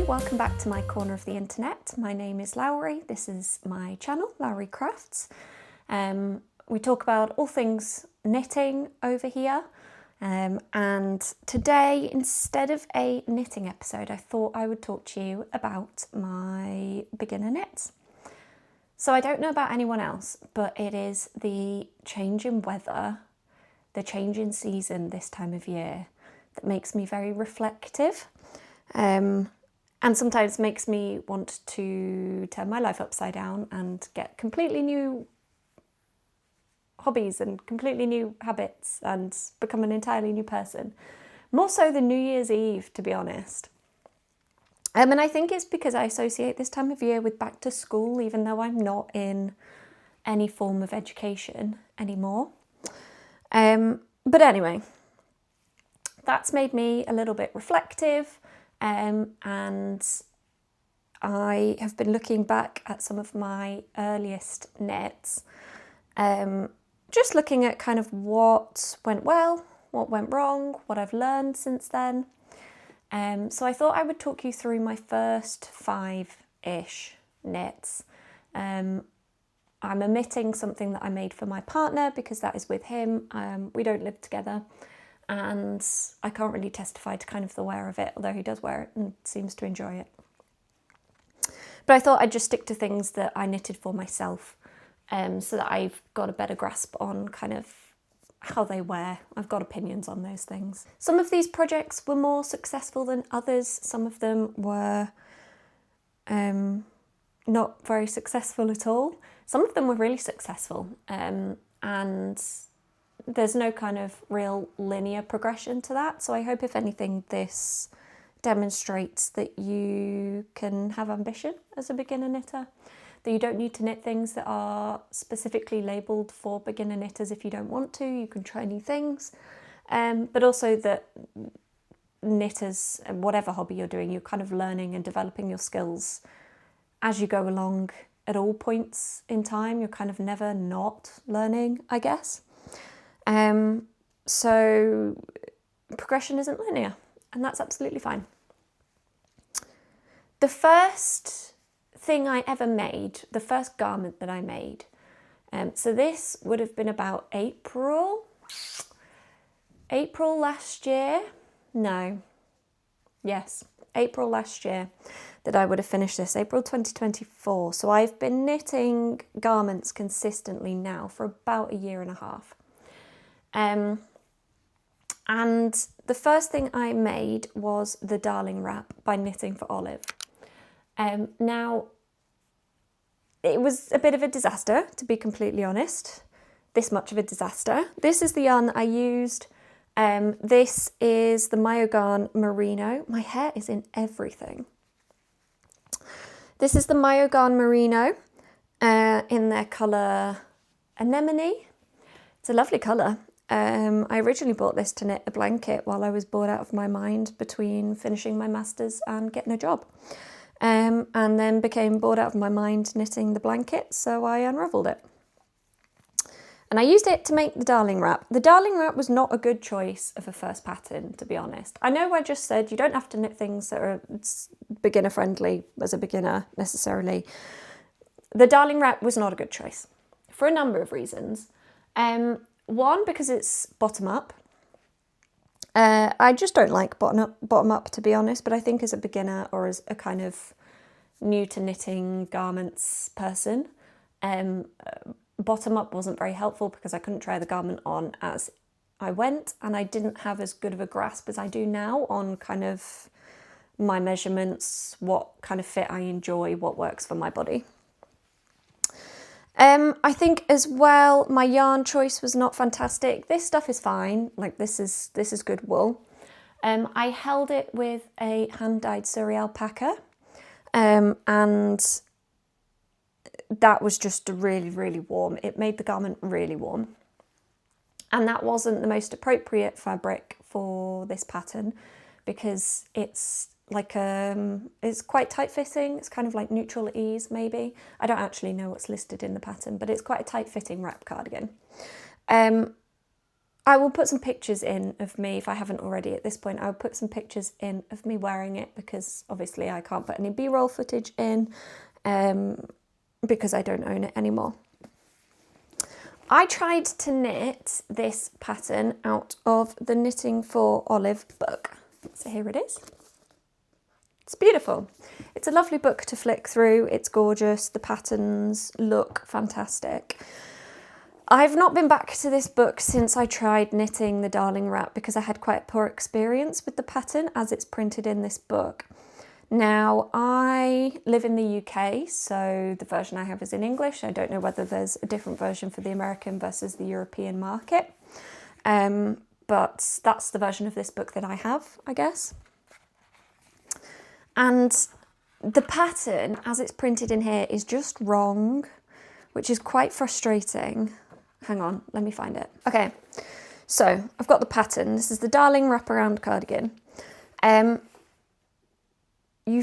welcome back to my corner of the internet. My name is Lowry, this is my channel, Lowry Crafts. We talk about all things knitting over here, and today, instead of a knitting episode, I thought I would talk to you about my beginner knits. So I don't know about anyone else, but it is the change in weather, the change in season this time of year that makes me very reflective. And sometimes makes me want to turn my life upside down and get completely new hobbies and completely new habits and become an entirely new person. More so than New Year's Eve, to be honest. And I think it's because I associate this time of year with back to school, even though I'm not in any form of education anymore. But anyway, that's made me a little bit reflective. And I have been looking back at some of my earliest knits, just looking at kind of what went well, what went wrong, what I've learned since then. So I thought I would talk you through my first 5-ish knits. I'm omitting something that I made for my partner because that is with him. We don't live together. And I can't really testify to kind of the wear of it, although he does wear it and seems to enjoy it. But I thought I'd just stick to things that I knitted for myself, so that I've got a better grasp on kind of how they wear. I've got opinions on those things. Some of these projects were more successful than others. Some of them were not very successful at all. Some of them were really successful, and there's no kind of real linear progression to that. So I hope, if anything, this demonstrates that you can have ambition as a beginner knitter, that you don't need to knit things that are specifically labelled for beginner knitters if you don't want to. You can try new things, but also that knitters, whatever hobby you're doing, you're kind of learning and developing your skills as you go along at all points in time. You're kind of never not learning, I guess. So progression isn't linear, and that's absolutely fine. The first thing I ever made, the first garment that I made, so this would have been about April last year. April last year that I would have finished this, April 2024. So I've been knitting garments consistently now for about a year and a half. And the first thing I made was the Darling Wrap by Knitting for Olive. Now, it was a bit of a disaster, to be completely honest. This much of a disaster. This is the yarn that I used. This is the Majo Garn merino. My hair is in everything. This is the Majo Garn merino in their colour anemone. It's a lovely colour. I originally bought this to knit a blanket while I was bored out of my mind between finishing my masters and getting a job, and then became bored out of my mind knitting the blanket, so I unravelled it. And I used it to make the Darling Wrap. The Darling Wrap was not a good choice of a first pattern, to be honest. I know I just said you don't have to knit things that are beginner friendly as a beginner necessarily. The Darling Wrap was not a good choice for a number of reasons. One, because it's bottom up. I just don't like bottom up, to be honest, but I think as a beginner or as a kind of new to knitting garments person, bottom up wasn't very helpful because I couldn't try the garment on as I went, and I didn't have as good of a grasp as I do now on kind of my measurements, what kind of fit I enjoy, what works for my body. I think as well, my yarn choice was not fantastic. This stuff is fine, like this is good wool. I held it with a hand-dyed suri alpaca, and that was just really, really warm. It made the garment really warm. And that wasn't the most appropriate fabric for this pattern because it's like it's quite tight fitting. It's kind of like neutral ease, maybe. I don't actually know what's listed in the pattern, but it's quite a tight fitting wrap cardigan. I will put some pictures in of me, if I haven't already at this point, I will put some pictures in of me wearing it, because obviously I can't put any B-roll footage in because I don't own it anymore. I tried to knit this pattern out of the Knitting for Olive book. So here it is. It's beautiful. It's a lovely book to flick through. It's gorgeous. The patterns look fantastic. I've not been back to this book since I tried knitting the Darling Wrap, because I had quite a poor experience with the pattern as it's printed in this book. Now, I live in the UK, so the version I have is in English. I don't know whether there's a different version for the American versus the European market, but that's the version of this book that I have, I guess. And the pattern, as it's printed in here, is just wrong, which is quite frustrating. Hang on, let me find it. Okay, so I've got the pattern. This is the Darling Wraparound Cardigan. You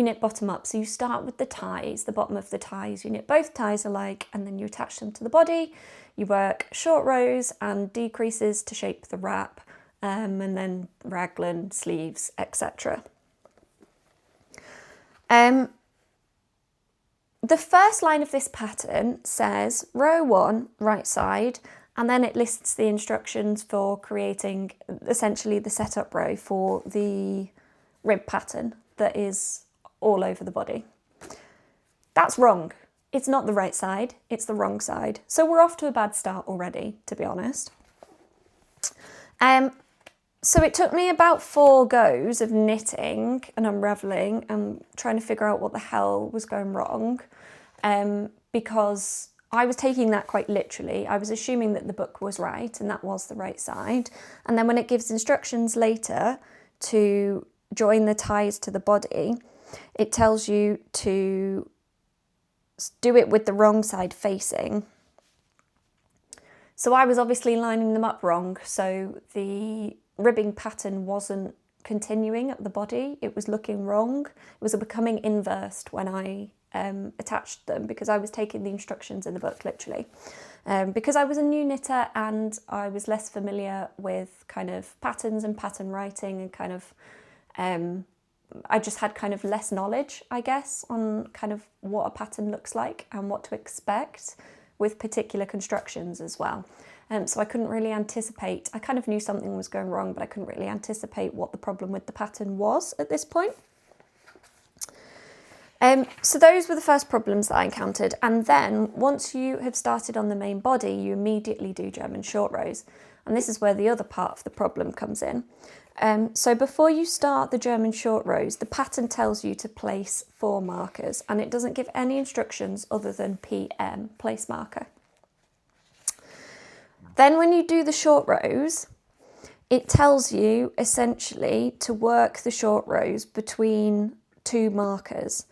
knit bottom up. So you start with the ties, the bottom of the ties. You knit both ties alike, and then you attach them to the body. You work short rows and decreases to shape the wrap, and then raglan, sleeves, etc. The first line of this pattern says row 1, right side, and then it lists the instructions for creating essentially the setup row for the rib pattern that is all over the body. That's wrong. It's not the right side, it's the wrong side. So we're off to a bad start already, to be honest. So it took me about 4 goes of knitting and unravelling and trying to figure out what the hell was going wrong, because I was taking that quite literally. I was assuming that the book was right and that was the right side. And then when it gives instructions later to join the ties to the body, it tells you to do it with the wrong side facing. So I was obviously lining them up wrong, so the ribbing pattern wasn't continuing at the body. It was looking wrong. It was becoming inversed when I attached them, because I was taking the instructions in the book literally. Because I was a new knitter and I was less familiar with kind of patterns and pattern writing, and kind of I just had kind of less knowledge, I guess, on kind of what a pattern looks like and what to expect with particular constructions as well. So I couldn't really anticipate. I kind of knew something was going wrong, but I couldn't really anticipate what the problem with the pattern was at this point. So those were the first problems that I encountered. And then once you have started on the main body, you immediately do German short rows. And this is where the other part of the problem comes in. So before you start the German short rows, the pattern tells you to place 4 markers, and it doesn't give any instructions other than PM, place marker. Then when you do the short rows, it tells you essentially to work the short rows between 2 markers.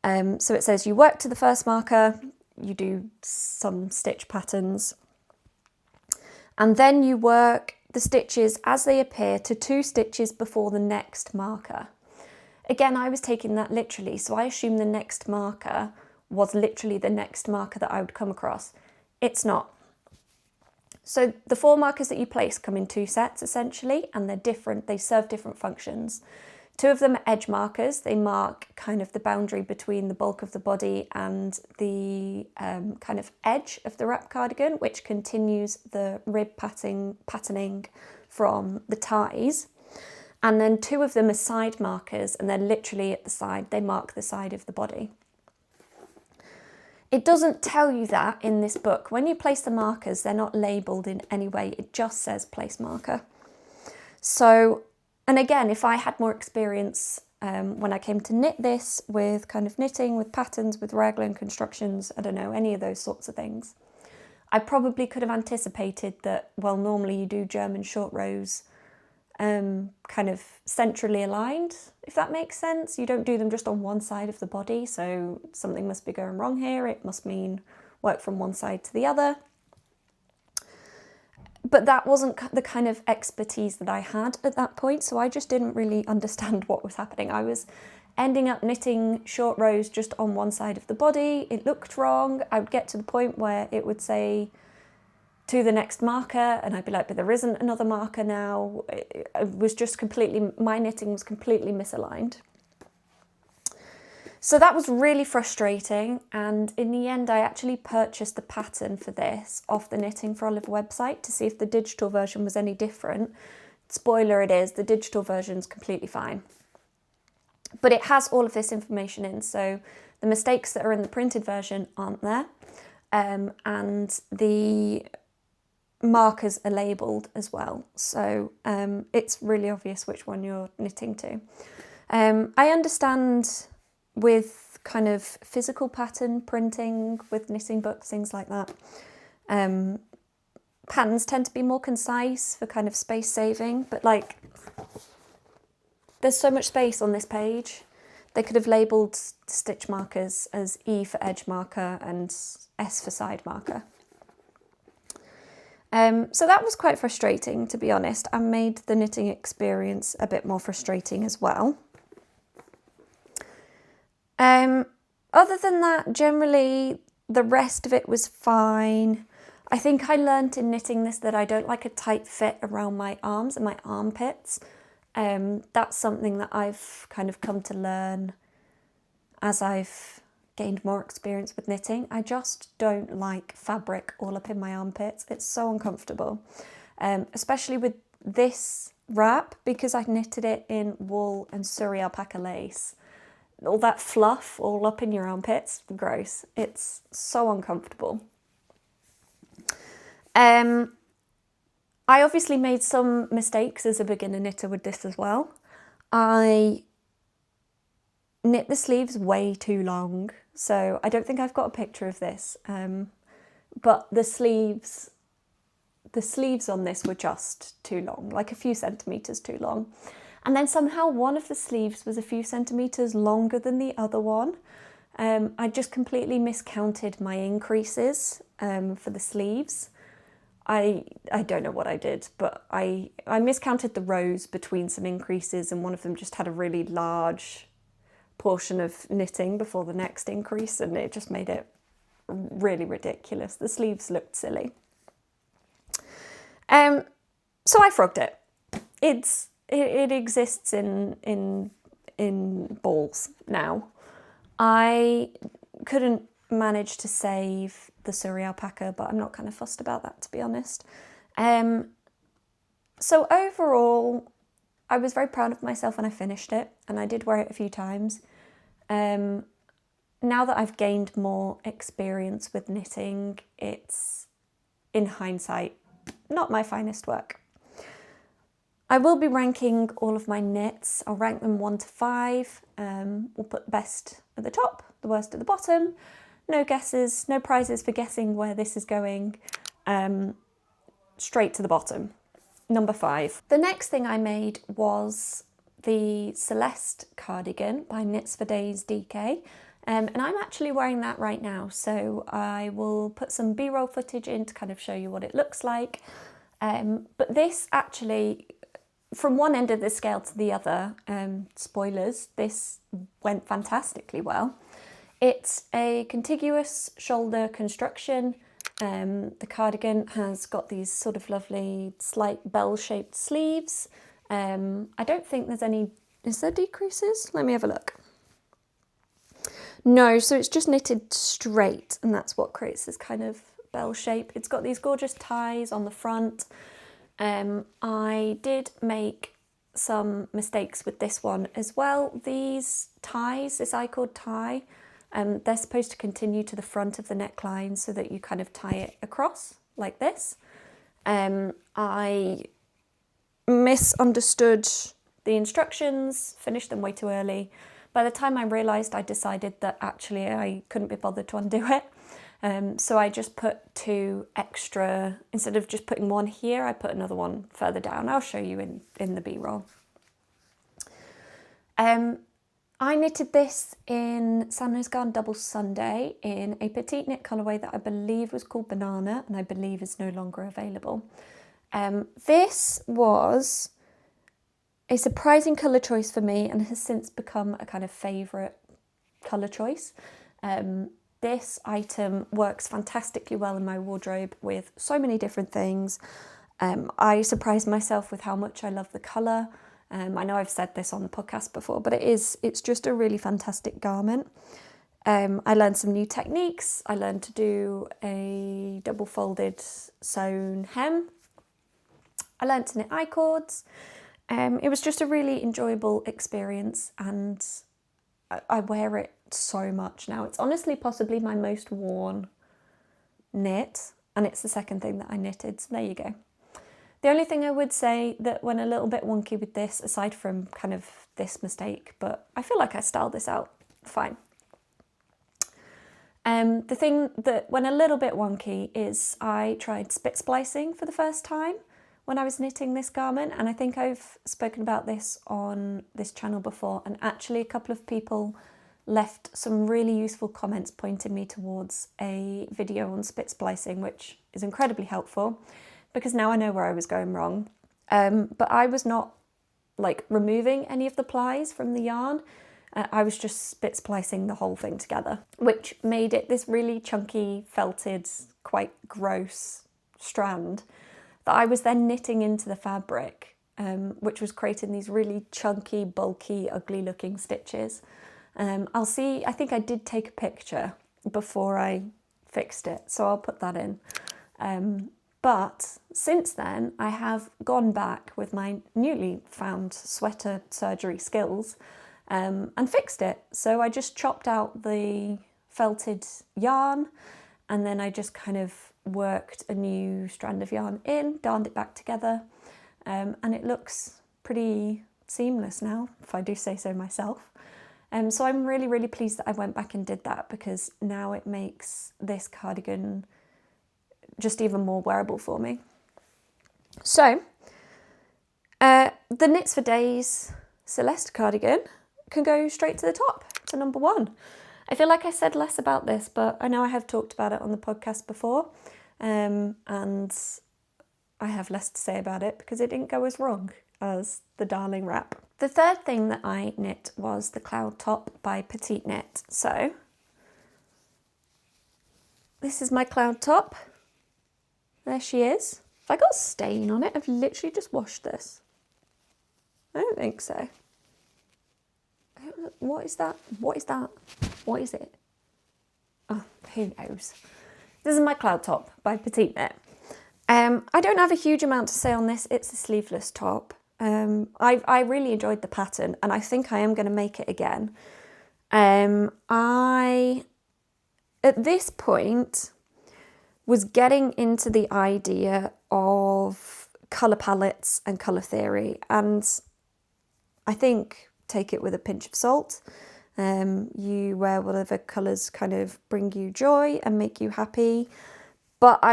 So it says you work to the first marker, you do some stitch patterns, and then you work the stitches as they appear to 2 stitches before the next marker. Again, I was taking that literally, so I assumed the next marker was literally the next marker that I would come across. It's not. So the 4 markers that you place come in 2 sets essentially, and they're different, they serve different functions. 2 of them are edge markers. They mark kind of the boundary between the bulk of the body and the kind of edge of the wrap cardigan, which continues the rib patterning from the ties. And then 2 of them are side markers, and they're literally at the side. They mark the side of the body. It doesn't tell you that in this book. When you place the markers, they're not labelled in any way. It just says place marker. So, and again, if I had more experience when I came to knit this with kind of knitting, with patterns, with raglan constructions, I don't know, any of those sorts of things, I probably could have anticipated that, well, normally you do German short rows kind of centrally aligned, if that makes sense. You don't do them just on one side of the body, so something must be going wrong here. It must mean work from one side to the other. But that wasn't the kind of expertise that I had at that point, so I just didn't really understand what was happening. I was ending up knitting short rows just on one side of the body. It looked wrong. I would get to the point where it would say to the next marker, and I'd be like, but there isn't another marker now. It was just completely, my knitting was completely misaligned. So that was really frustrating, and in the end I actually purchased the pattern for this off the Knitting for Olive website to see if the digital version was any different. Spoiler, it is. The digital version's completely fine. But it has all of this information in, so the mistakes that are in the printed version aren't there, and the markers are labelled as well, so it's really obvious which one you're knitting to. I understand with kind of physical pattern printing, with knitting books, things like that, patterns tend to be more concise for kind of space saving, but like there's so much space on this page. They could have labelled stitch markers as E for edge marker and S for side marker. So that was quite frustrating, to be honest, and made the knitting experience a bit more frustrating as well. Other than that, generally, the rest of it was fine. I think I learnt in knitting this that I don't like a tight fit around my arms and my armpits. That's something that I've kind of come to learn as I've gained more experience with knitting. I just don't like fabric all up in my armpits. It's so uncomfortable, especially with this wrap, because I knitted it in wool and suri alpaca lace. All that fluff all up in your armpits, gross. It's so uncomfortable. I obviously made some mistakes as a beginner knitter with this as well. I knit the sleeves way too long, so I don't think I've got a picture of this, but the sleeves on this were just too long, like a few centimetres too long. And then somehow one of the sleeves was a few centimetres longer than the other one. I just completely miscounted my increases for the sleeves. I don't know what I did, but I miscounted the rows between some increases, and one of them just had a really large portion of knitting before the next increase, and it just made it really ridiculous. The sleeves looked silly. So I frogged it. It exists in balls now. I couldn't manage to save the suri alpaca, but I'm not kind of fussed about that, to be honest. So overall, I was very proud of myself when I finished it, and I did wear it a few times. Now that I've gained more experience with knitting, it's, in hindsight, not my finest work. I will be ranking all of my knits. I'll rank them 1 to 5. We'll put the best at the top, the worst at the bottom. No guesses, no prizes for guessing where this is going. Straight to the bottom. Number 5. The next thing I made was the Celeste Cardigan by KnitsForDays DK. And I'm actually wearing that right now, so I will put some B-roll footage in to kind of show you what it looks like. But this actually, from one end of the scale to the other, spoilers, this went fantastically well. It's a contiguous shoulder construction. The cardigan has got these sort of lovely slight bell-shaped sleeves. I don't think there's any, is there decreases? Let me have a look. No, so it's just knitted straight, and that's what creates this kind of bell shape. It's got these gorgeous ties on the front. I did make some mistakes with this one as well. These ties, this I-cord tie, they're supposed to continue to the front of the neckline so that you kind of tie it across like this. I misunderstood the instructions, finished them way too early. By the time I realised, I decided that actually I couldn't be bothered to undo it. So I just put 2 extra, instead of just putting one here, I put another one further down. I'll show you in the B-roll. I knitted this in Sandes Garn Double Sunday in a PetiteKnit colourway that I believe was called Banana, and I believe is no longer available. This was a surprising colour choice for me and has since become a kind of favourite colour choice. this item works fantastically well in my wardrobe with so many different things. I surprised myself with how much I love the colour. I know I've said this on the podcast before, but it's just a really fantastic garment. I learned some new techniques. I learned to do a double folded sewn hem. I learned to knit I-cords. It was just a really enjoyable experience, and I wear it so much now. It's honestly possibly my most worn knit, and it's the second thing that I knitted, so there you go. The only thing I would say that went a little bit wonky with this, aside from kind of this mistake, but I feel like I styled this out fine. The thing that went a little bit wonky is I tried spit splicing for the first time when I was knitting this garment, and I think I've spoken about this on this channel before, and actually a couple of people left some really useful comments pointing me towards a video on spit splicing, which is incredibly helpful because now I know where I was going wrong. But I was not like removing any of the plies from the yarn. I was just spit splicing the whole thing together, which made it this really chunky, felted, quite gross strand that I was then knitting into the fabric, which was creating these really chunky, bulky, ugly looking stitches. I think I did take a picture before I fixed it, so I'll put that in. But since then, I have gone back with my newly found sweater surgery skills and fixed it. So I just chopped out the felted yarn, and then I just kind of worked a new strand of yarn in, darned it back together, and it looks pretty seamless now, if I do say so myself. So I'm really, really pleased that I went back and did that, because now it makes this cardigan just even more wearable for me. So, the KnitsForDays Celeste cardigan can go straight to the top, to number 1. I feel like I said less about this, but I know I have talked about it on the podcast before, and I have less to say about it because it didn't go as wrong as the darling wrap. The third thing that I knit was the cloud top by PetiteKnit. So, this is my cloud top. There she is. Have I got a stain on it? I've literally just washed this. I don't think so. What is that? What is that? What is it? Oh, who knows? This is my cloud top by PetiteKnit. I don't have a huge amount to say on this. It's a sleeveless top. I really enjoyed the pattern, and I think I am going to make it again. I, at this point, was getting into the idea of colour palettes and colour theory, and I think take it with a pinch of salt. You wear whatever colours kind of bring you joy and make you happy, but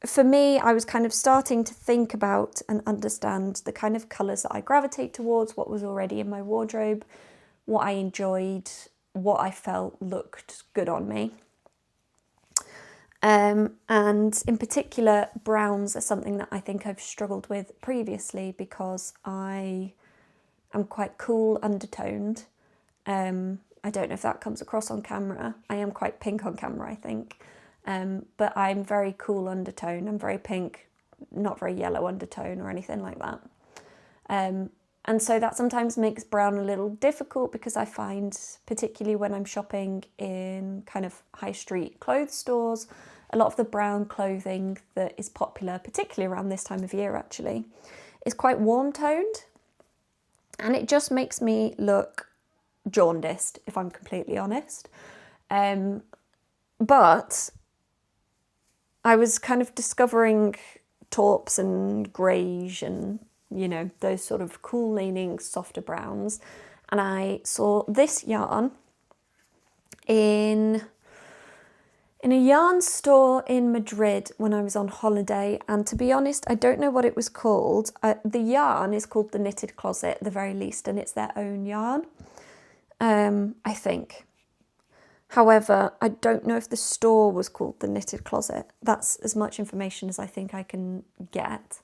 for me, I was kind of starting to think about and understand the kind of colours that I gravitate towards, what was already in my wardrobe, what I enjoyed, what I felt looked good on me. And in particular, browns are something that I think I've struggled with previously because I am quite cool undertoned. I don't know if that comes across on camera. I am quite pink on camera, I think. But I'm very cool undertone. I'm very pink, not very yellow undertone or anything like that. And so that sometimes makes brown a little difficult because I find, particularly when I'm shopping in kind of high street clothes stores, a lot of the brown clothing that is popular, particularly around this time of year actually, is quite warm toned. And it just makes me look jaundiced, if I'm completely honest. But I was kind of discovering taupes and greige and, you know, those sort of cool leaning, softer browns. And I saw this yarn in a yarn store in Madrid when I was on holiday. And to be honest, I don't know what it was called. The yarn is called the Knitted Closet at the very least, and it's their own yarn, I think. However, I don't know if the store was called the Knitted Closet. That's as much information as I think I can get.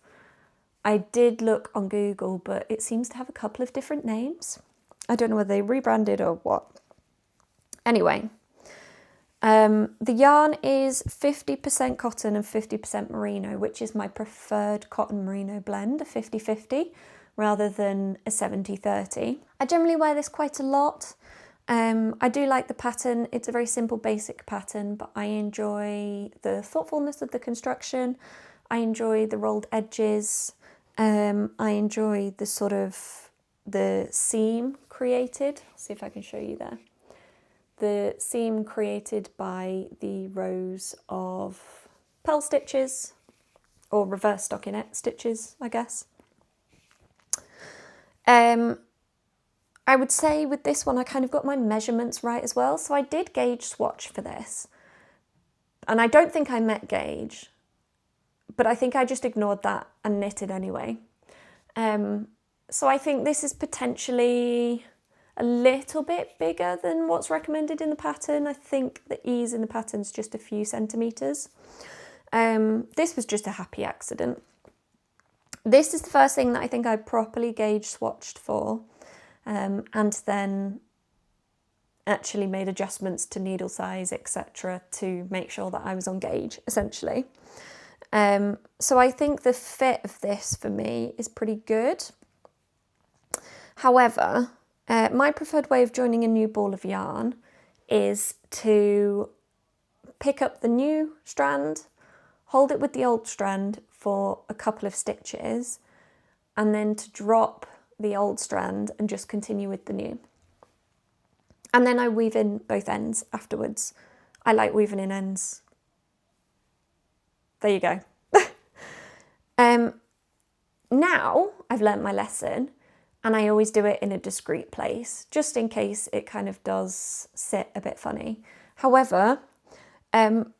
I did look on Google, but it seems to have a couple of different names. I don't know whether they rebranded or what. Anyway, The yarn is 50% cotton and 50% merino, which is my preferred cotton merino blend, a 50-50 rather than a 70-30. I generally wear this quite a lot. I do like the pattern. It's a very simple, basic pattern, but I enjoy the thoughtfulness of the construction. I enjoy the rolled edges. I enjoy the sort of the seam created. I'll see if I can show you there. The seam created by the rows of pearl stitches, or reverse stockinette stitches, I guess. I would say with this one, I kind of got my measurements right as well. So I did gauge swatch for this. And I don't think I met gauge, but I think I just ignored that and knitted anyway. So I think this is potentially a little bit bigger than what's recommended in the pattern. I think the ease in the pattern is just a few centimetres. This was just a happy accident. This is the first thing that I think I properly gauge swatched for, and then actually made adjustments to needle size, etc., to make sure that I was on gauge, essentially. So I think the fit of this for me is pretty good. However, my preferred way of joining a new ball of yarn is to pick up the new strand, hold it with the old strand for a couple of stitches, and then to drop the old strand and just continue with the new. And then I weave in both ends afterwards. I like weaving in ends. There you go. Now I've learnt my lesson, and I always do it in a discreet place, just in case it kind of does sit a bit funny. However,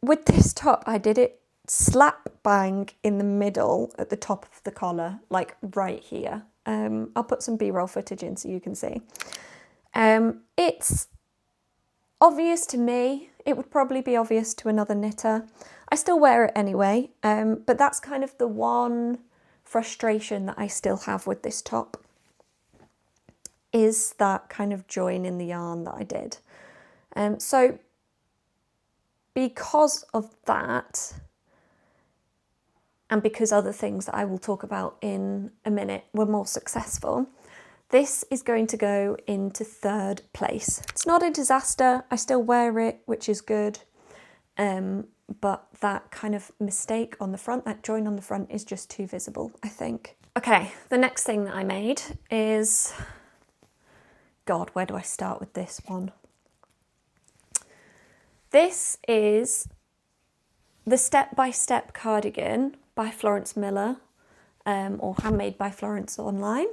with this top, I did it slap bang in the middle at the top of the collar, like right here. I'll put some B-roll footage in so you can see. It's obvious to me. It would probably be obvious to another knitter. I still wear it anyway, but that's kind of the one frustration that I still have with this top, is that kind of join in the yarn that I did. So because of that, and because other things that I will talk about in a minute were more successful, this is going to go into third place. It's not a disaster. I still wear it, which is good. But that kind of mistake on the front, that join on the front, is just too visible, I think. Okay, the next thing that I made is... God, where do I start with this one? This is the Step-by-Step Cardigan by Florence Miller, or Handmade by Florence online.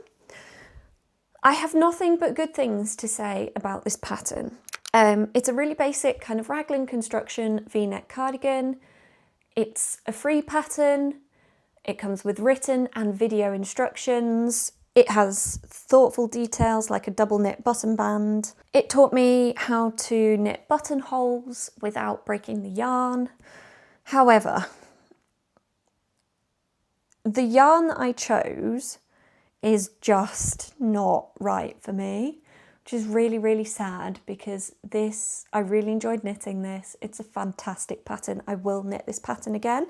I have nothing but good things to say about this pattern. It's a really basic kind of raglan construction V-neck cardigan. It's a free pattern. It comes with written and video instructions. It has thoughtful details like a double knit button band. It taught me how to knit buttonholes without breaking the yarn. However, the yarn that I chose is just not right for me, which is really, really sad, because I really enjoyed knitting this. It's a fantastic pattern. I will knit this pattern again.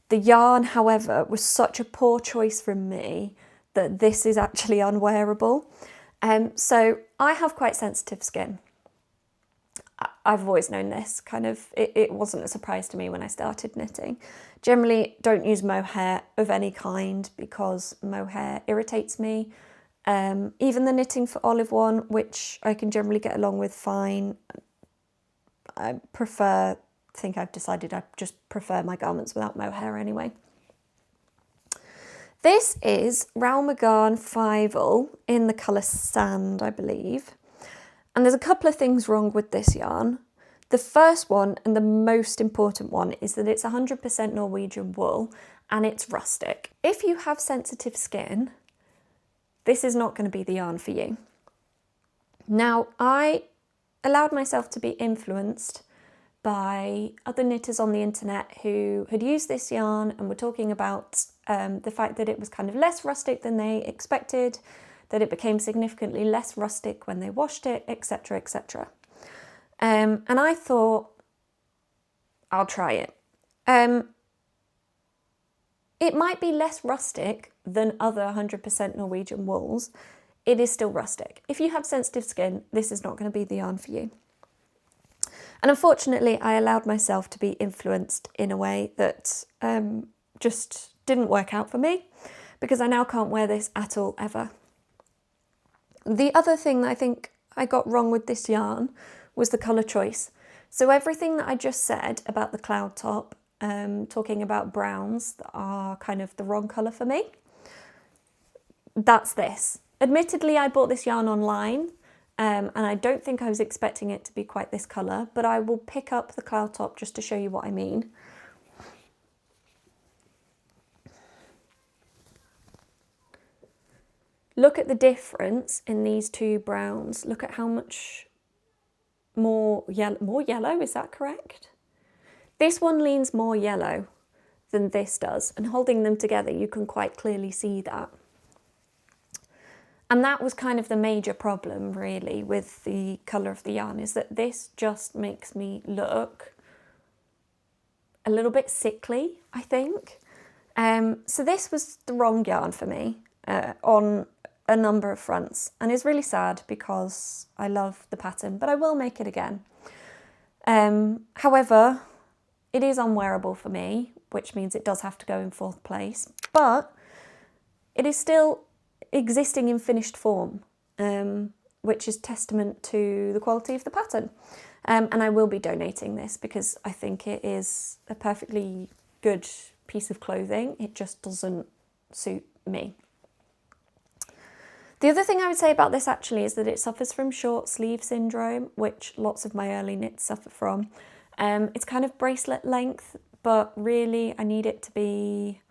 The yarn, however, was such a poor choice from me that this is actually unwearable. So I have quite sensitive skin. I've always known this, kind of, it wasn't a surprise to me when I started knitting. Generally don't use mohair of any kind because mohair irritates me. Even the Knitting for Olive one, which I can generally get along with fine. I think I've decided I just prefer my garments without mohair anyway. This is Rauma Garn Fivel in the colour Sand, I believe. And there's a couple of things wrong with this yarn. The first one, and the most important one, is that it's 100% Norwegian wool and it's rustic. If you have sensitive skin, this is not going to be the yarn for you. Now, I allowed myself to be influenced by other knitters on the internet who had used this yarn and were talking about the fact that it was kind of less rustic than they expected, that it became significantly less rustic when they washed it, etc., etc. And I thought, I'll try it. It might be less rustic than other 100% Norwegian wools. It is still rustic. If you have sensitive skin, this is not going to be the yarn for you. And unfortunately, I allowed myself to be influenced in a way that just didn't work out for me, because I now can't wear this at all, ever. The other thing that I think I got wrong with this yarn was the colour choice. So everything that I just said about the cloud top, talking about browns that are kind of the wrong colour for me, that's this. Admittedly, I bought this yarn online, and I don't think I was expecting it to be quite this colour, but I will pick up the cloud top just to show you what I mean. Look at the difference in these two browns. Look at how much more yellow, is that correct? This one leans more yellow than this does, and holding them together you can quite clearly see that. And that was kind of the major problem really with the colour of the yarn, is that this just makes me look a little bit sickly, I think. So this was the wrong yarn for me on a number of fronts, and it's really sad because I love the pattern, but I will make it again. However, it is unwearable for me, which means it does have to go in 4th place, but it is still existing in finished form, which is testament to the quality of the pattern. And I will be donating this because I think it is a perfectly good piece of clothing. It just doesn't suit me. The other thing I would say about this actually is that it suffers from short sleeve syndrome, which lots of my early knits suffer from. It's kind of bracelet length, but really I need it to be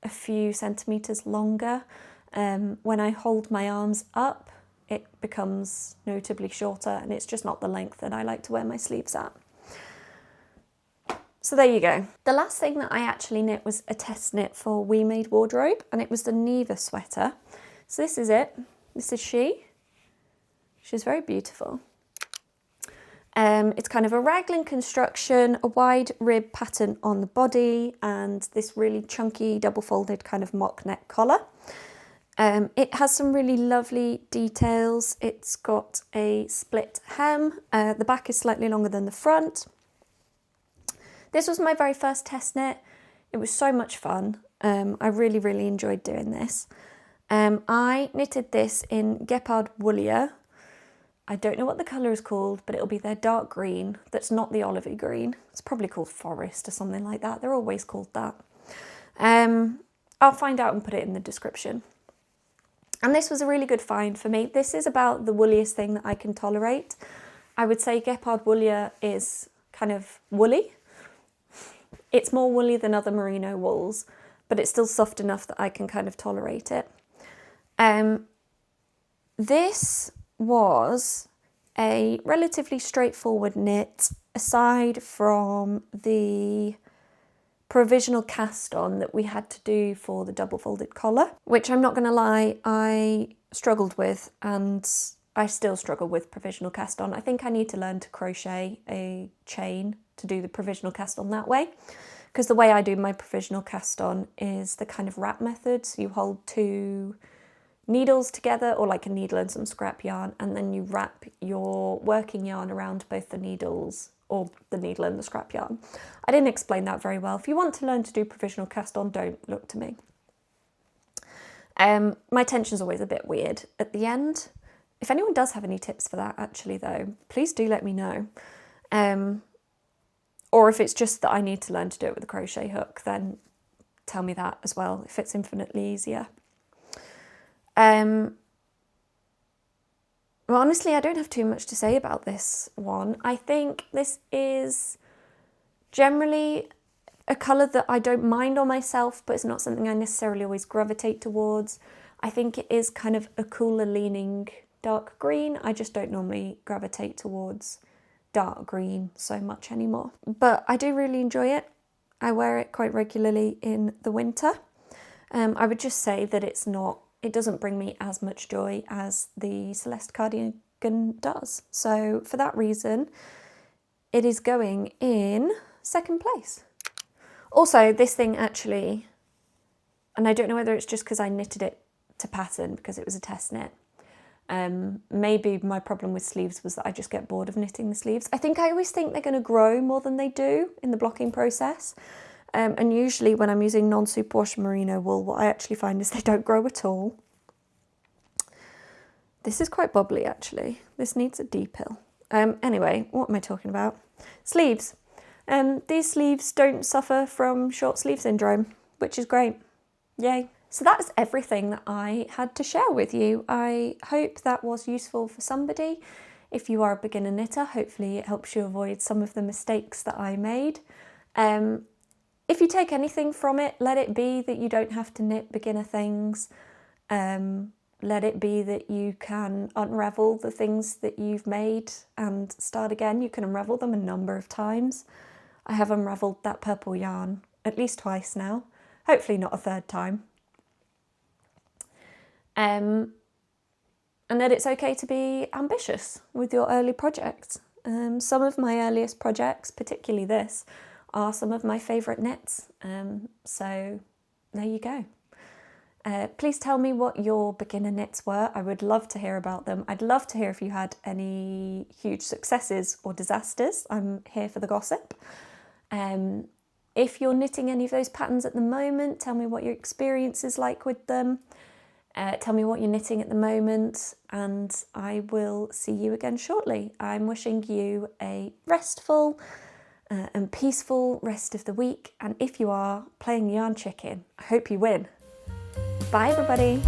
a few centimetres longer. When I hold my arms up, it becomes notably shorter, and it's just not the length that I like to wear my sleeves at. So there you go. The last thing that I actually knit was a test knit for Wemadewardrobe, and it was the Niva Sweater. So this is it. This is she. She's very beautiful. It's kind of a raglan construction, a wide rib pattern on the body, and this really chunky double folded kind of mock neck collar. It has some really lovely details. It's got a split hem. The back is slightly longer than the front. This was my very first test knit. It was so much fun. I really, really enjoyed doing this. I knitted this in Gepard Woolia. I don't know what the colour is called, but it'll be their dark green. That's not the olivey green. It's probably called Forest or something like that. They're always called that. I'll find out and put it in the description. And this was a really good find for me. This is about the wooliest thing that I can tolerate. I would say Gepard Woolia is kind of woolly. It's more woolly than other merino wools, but it's still soft enough that I can kind of tolerate it. This was a relatively straightforward knit, aside from the provisional cast on that we had to do for the double folded collar, which I'm not going to lie, I struggled with, and I still struggle with provisional cast on. I think I need to learn to crochet a chain to do the provisional cast on that way, because the way I do my provisional cast on is the kind of wrap method. So you hold 2 needles together, or like a needle and some scrap yarn, and then you wrap your working yarn around both the needles, or the needle and the scrap yarn. I didn't explain that very well. If you want to learn to do provisional cast on, don't look to me. My tension's always a bit weird at the end. If anyone does have any tips for that actually though, please do let me know. Or if it's just that I need to learn to do it with a crochet hook, then tell me that as well, if it's infinitely easier. Well, honestly, I don't have too much to say about this one. I think this is generally a colour that I don't mind on myself, but it's not something I necessarily always gravitate towards. I think it is kind of a cooler leaning dark green. I just don't normally gravitate towards dark green so much anymore. But I do really enjoy it. I wear it quite regularly in the winter. I would just say that it doesn't bring me as much joy as the Celeste Cardigan does. So for that reason, it is going in second place. Also, this thing actually, and I don't know whether it's just because I knitted it to pattern because it was a test knit. Maybe my problem with sleeves was that I just get bored of knitting the sleeves. I always think they're going to grow more than they do in the blocking process. And usually when I'm using non-superwash merino wool, what I actually find is they don't grow at all. This is quite bubbly actually. This needs a depill. Anyway, what am I talking about? Sleeves. These sleeves don't suffer from short sleeve syndrome, which is great. Yay. So that's everything that I had to share with you. I hope that was useful for somebody. If you are a beginner knitter, hopefully it helps you avoid some of the mistakes that I made. If you take anything from it, let it be that you don't have to knit beginner things. Let it be that you can unravel the things that you've made and start again. You can unravel them a number of times. I have unravelled that purple yarn at least twice now, hopefully not a third time. And that it's okay to be ambitious with your early projects. Some of my earliest projects, particularly this, are some of my favourite knits. So there you go. Please tell me what your beginner knits were. I would love to hear about them. I'd love to hear if you had any huge successes or disasters. I'm here for the gossip. If you're knitting any of those patterns at the moment, tell me what your experience is like with them. Tell me what you're knitting at the moment, and I will see you again shortly. I'm wishing you a restful and peaceful rest of the week, and if you are playing yarn chicken, I hope you win. Bye everybody.